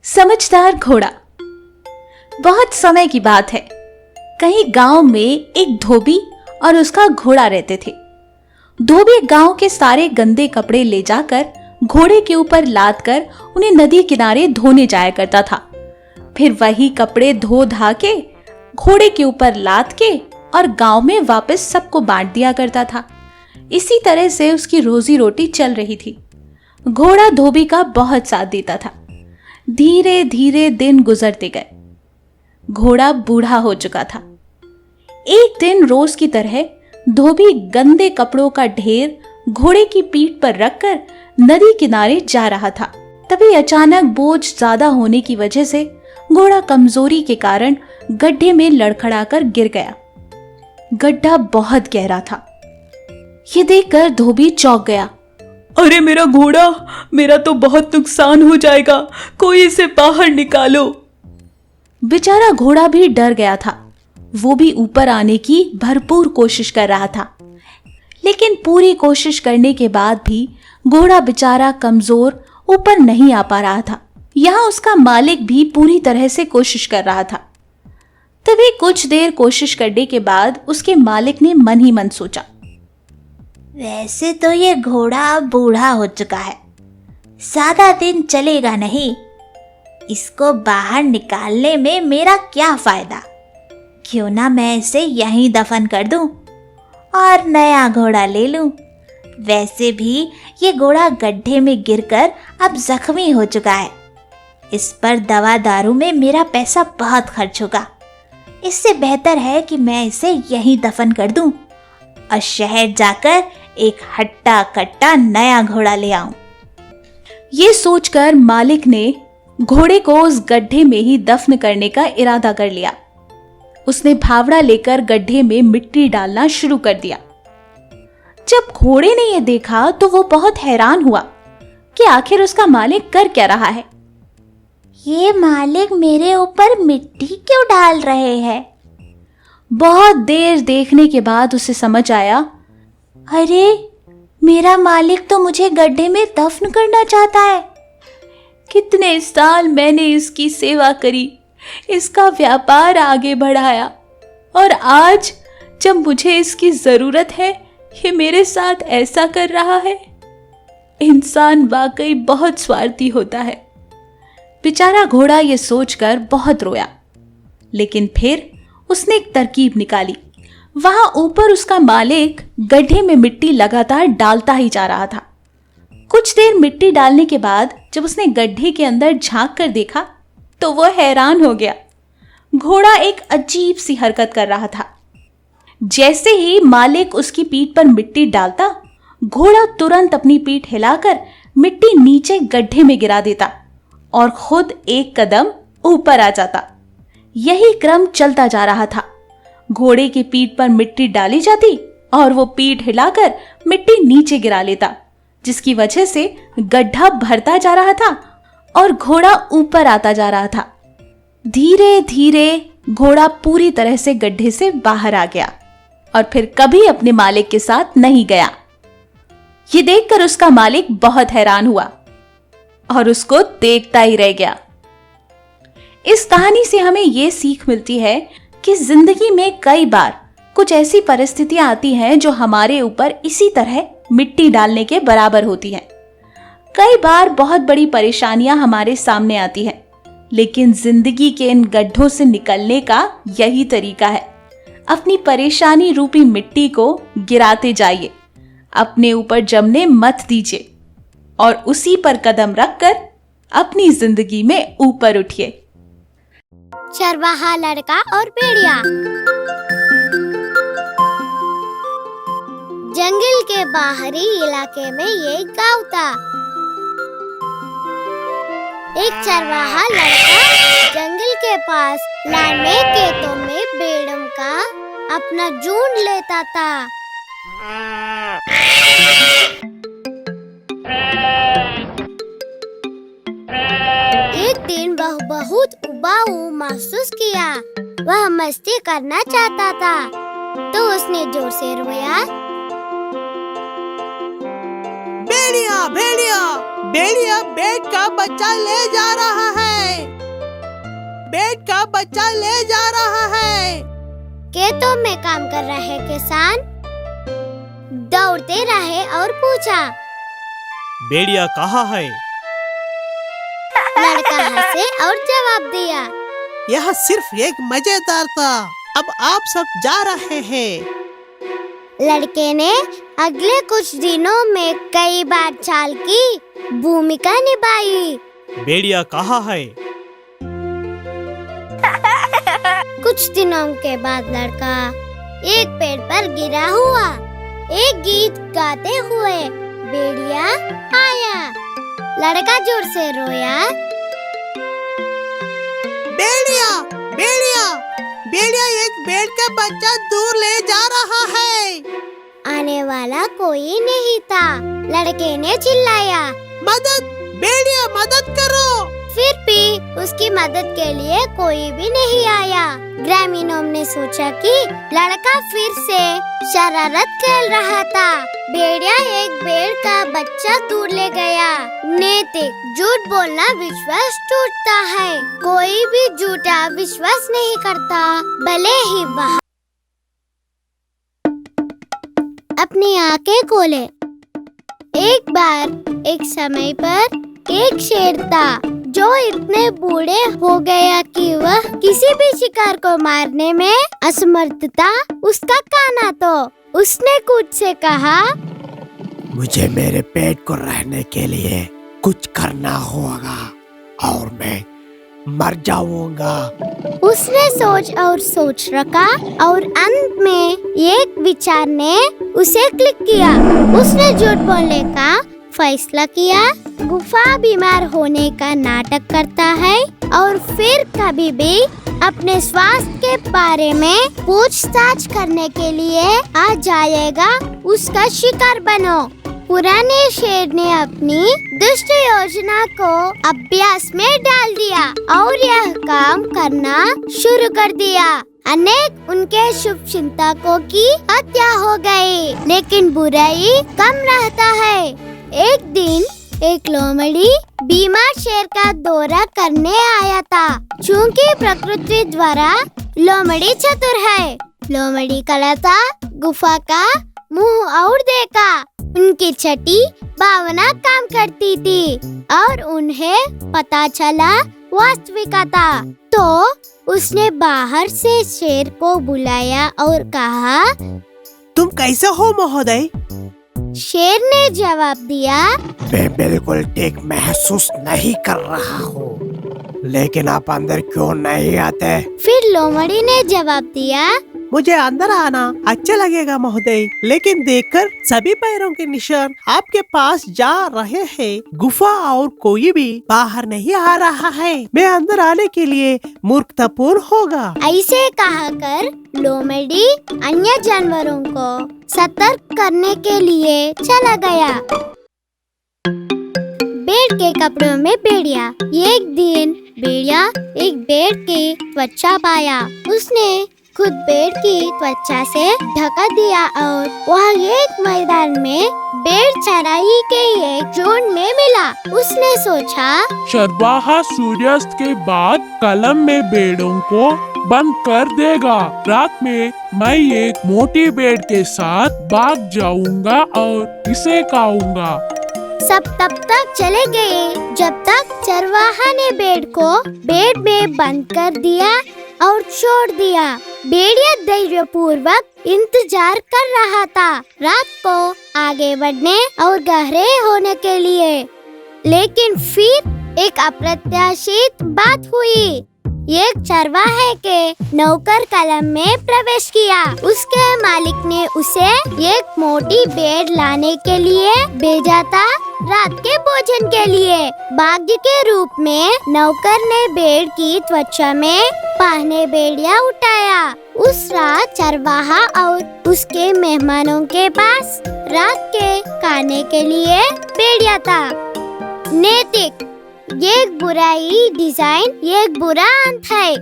समझदार घोड़ा। बहुत समय की बात है, कहीं गांव में एक धोबी और उसका घोड़ा रहते थे। धोबी गांव के सारे गंदे कपड़े ले जाकर घोड़े के ऊपर लाद कर उन्हें नदी किनारे धोने जाया करता था। फिर वही कपड़े धो धा के घोड़े के ऊपर लाद के और गांव में वापस सबको बांट दिया करता था। इसी तरह से उसकी रोजी रोटी चल रही थी। घोड़ा धोबी का बहुत साथ देता था। धीरे धीरे दिन गुजरते गए। घोड़ा बूढ़ा हो चुका था। एक दिन रोज की तरह धोबी गंदे कपड़ों का ढेर घोड़े की पीठ पर रखकर नदी किनारे जा रहा था। तभी अचानक बोझ ज्यादा होने की वजह से घोड़ा कमजोरी के कारण गड्ढे में लड़खड़ाकर गिर गया। गड्ढा बहुत गहरा था। ये देखकर धोबी चौंक गया। अरे मेरा घोड़ा, मेरा तो बहुत नुकसान हो जाएगा, कोई इसे बाहर निकालो। बेचारा घोड़ा भी डर गया था। वो भी ऊपर आने की भरपूर कोशिश कर रहा था, लेकिन पूरी कोशिश करने के बाद भी घोड़ा बेचारा कमजोर ऊपर नहीं आ पा रहा था। यहाँ उसका मालिक भी पूरी तरह से कोशिश कर रहा था। तभी कुछ देर कोशिश करने के बाद उसके मालिक ने मन ही मन सोचा, वैसे तो ये घोड़ा अब बूढ़ा हो चुका है, ज्यादा दिन चलेगा नहीं। इसको बाहर निकालने में मेरा क्या फायदा। क्यों ना मैं इसे यहीं दफन कर दूं और नया घोड़ा ले लूं। वैसे भी ये घोड़ा गड्ढे में गिरकर अब जख्मी हो चुका है। इस पर दवा दारू में मेरा पैसा बहुत खर्च होगा। इससे बेहतर है कि मैं इसे यहीं दफन कर दूं और शहर जाकर एक हट्टा कट्टा नया घोड़ा ले आऊं। ये सोचकर मालिक ने घोड़े को उस गड्ढे में ही दफन करने का इरादा कर लिया। उसने फावड़ा लेकर गड्ढे में मिट्टी डालना शुरू कर दिया। जब घोड़े ने यह देखा तो वो बहुत हैरान हुआ कि आखिर उसका मालिक कर क्या रहा है। ये मालिक मेरे ऊपर मिट्टी क्यों डाल रहे हैं? बहुत देर देखने के बाद उसे समझ आया, अरे मेरा मालिक तो मुझे गड्ढे में दफन करना चाहता है। कितने साल मैंने इसकी सेवा करी, इसका व्यापार आगे बढ़ाया, और आज जब मुझे इसकी जरूरत है ये मेरे साथ ऐसा कर रहा है। इंसान वाकई बहुत स्वार्थी होता है। बेचारा घोड़ा ये सोचकर बहुत रोया, लेकिन फिर उसने एक तरकीब निकाली। वहां ऊपर उसका मालिक गड्ढे में मिट्टी लगातार डालता ही जा रहा था। कुछ देर मिट्टी डालने के बाद जब उसने गड्ढे के अंदर झांक कर देखा तो वो हैरान हो गया। घोड़ा एक अजीब सी हरकत कर रहा था। जैसे ही मालिक उसकी पीठ पर मिट्टी डालता, घोड़ा तुरंत अपनी पीठ हिलाकर मिट्टी नीचे गड्ढे में गिरा देता और खुद एक कदम ऊपर आ जाता। यही क्रम चलता जा रहा था। घोड़े की पीठ पर मिट्टी डाली जाती और वो पीठ हिलाकर मिट्टी नीचे गिरा लेता, जिसकी वजह से गड्ढा भरता जा रहा था और घोड़ा ऊपर आता जा रहा था। धीरे धीरे घोड़ा पूरी तरह से गड्ढे से बाहर आ गया और फिर कभी अपने मालिक के साथ नहीं गया। ये देखकर उसका मालिक बहुत हैरान हुआ और उसको देखता ही रह गया। इस कहानी से हमें ये सीख मिलती है कि जिंदगी में कई बार कुछ ऐसी परिस्थितियां आती हैं जो हमारे ऊपर इसी तरह मिट्टी डालने के बराबर होती हैं। कई बार बहुत बड़ी परेशानियां हमारे सामने आती हैं, लेकिन जिंदगी के इन गड्ढों से निकलने का यही तरीका है। अपनी परेशानी रूपी मिट्टी को गिराते जाइए, अपने ऊपर जमने मत दीजिए और उसी पर कदम रखकर अपनी जिंदगी में ऊपर उठिए। चरवाहा लड़का और भेड़िया। जंगल के बाहरी इलाके में ये गांव था। एक चरवाहा लड़का जंगल के पास लाने खेतों में भेड़ों का अपना झुंड लेता था। एक दिन वह बहुत उबाऊ महसूस किया। वह मस्ती करना चाहता था, तो उसने जोर से रोया, भेड़िया भेड़िया भेड़िया भेड़ का बच्चा ले जा रहा है। बच्चा ले जा रहा है। खेतों में काम कर रहे किसान दौड़ते रहे और पूछा, भेड़िया कहाँ है? लड़का हंसे और जवाब दिया, यह सिर्फ एक मजेदार था, अब आप सब जा रहे हैं। लड़के ने अगले कुछ दिनों में कई बार चाल की भूमिका निभाई। भेड़िया कहाँ है? कुछ दिनों के बाद लड़का एक पेड़ पर गिरा हुआ एक गीत गाते हुए भेड़िया आया। लड़का जोर से रोया, भेड़िया भेड़िया भेड़िया एक भेड़ का बच्चा दूर ले जा रहा है। आने वाला कोई नहीं था। लड़के ने चिल्लाया, मदद, भेड़िया मदद करो। फिर भी उसकी मदद के लिए कोई भी नहीं आया। ग्रामीणों ने सोचा कि लड़का फिर से शरारत खेल रहा था। भेड़िया एक भेड़ का बच्चा दूर ले गया। नैतिक झूठ बोलना विश्वास टूटता है। कोई भी झूठा विश्वास नहीं करता, भले ही वह अपनी आंखें खोले। एक बार एक समय पर एक शेर था जो इतने बूढ़े हो गया कि वह किसी भी शिकार को मारने में असमर्थ था। उसका काना तो उसने खुद से कहा, मुझे मेरे पेट को रहने के लिए कुछ करना होगा और मैं मर जाऊंगा। उसने सोच रखा और अंत में एक विचार ने उसे क्लिक किया। उसने झूठ बोलने का फैसला किया। गुफा बीमार होने का नाटक करता है और फिर कभी भी अपने स्वास्थ्य के बारे में पूछताछ करने के लिए आ जाएगा। उसका शिकार बनो। पुराने शेर ने अपनी दुष्ट योजना को अभ्यास में डाल दिया और यह काम करना शुरू कर दिया। अनेक उनके शुभ चिंतकों की हत्या हो गई, लेकिन बुराई कम रहता है। एक दिन एक लोमड़ी बीमार शेर का दौरा करने आया था। चूंकि प्रकृति द्वारा लोमड़ी चतुर है, लोमड़ी कलाता गुफा का मुंह और देखा। उनकी छठी भावना काम करती थी और उन्हें पता चला वास्तविकता था। तो उसने बाहर से शेर को बुलाया और कहा, तुम कैसे हो महोदय? शेर ने जवाब दिया, मैं बिल्कुल ठीक महसूस नहीं कर रहा हूँ, लेकिन आप अंदर क्यों नहीं आते? फिर लोमड़ी ने जवाब दिया, मुझे अंदर आना अच्छा लगेगा महोदय, लेकिन देखकर सभी पैरों के निशान आपके पास जा रहे हैं। गुफा और कोई भी बाहर नहीं आ रहा है। मैं अंदर आने के लिए मूर्खतापूर्ण होगा। ऐसे कहकर लोमड़ी अन्य जानवरों को सतर्क करने के लिए चला गया। भेड़ के कपड़ों में भेड़िया। एक दिन भेड़िया एक भेड़ की त्वचा पाया। उसने खुद पेड़ की त्वचा से ढका दिया और वह एक मैदान में भेड़ चराई के एक झुंड में मिला। उसने सोचा, चरवाहा सूर्यास्त के बाद कलम में भेड़ों को बंद कर देगा। रात में मैं एक मोटी भेड़ के साथ भाग जाऊंगा और इसे खाऊंगा। सब तब तक चले गए जब तक चरवाहा ने भेड़ को पेड़ में बंद कर दिया और छोड़ दिया। भेड़िया धैर्यपूर्वक इंतजार कर रहा था रात को आगे बढ़ने और गहरे होने के लिए। लेकिन फिर एक अप्रत्याशित बात हुई। एक चरवाहे के नौकर कलम में प्रवेश किया। उसके मालिक ने उसे एक मोटी भेड़ लाने के लिए भेजा था, रात के भोजन के लिए। भाग्य के रूप में नौकर ने भेड़ की त्वचा में पहने भेड़िया उठाया। उस रात चरवाहा और उसके मेहमानों के पास रात के खाने के लिए भेड़िया था। नैतिक, एक बुराई डिजाइन एक बुरा अंत है।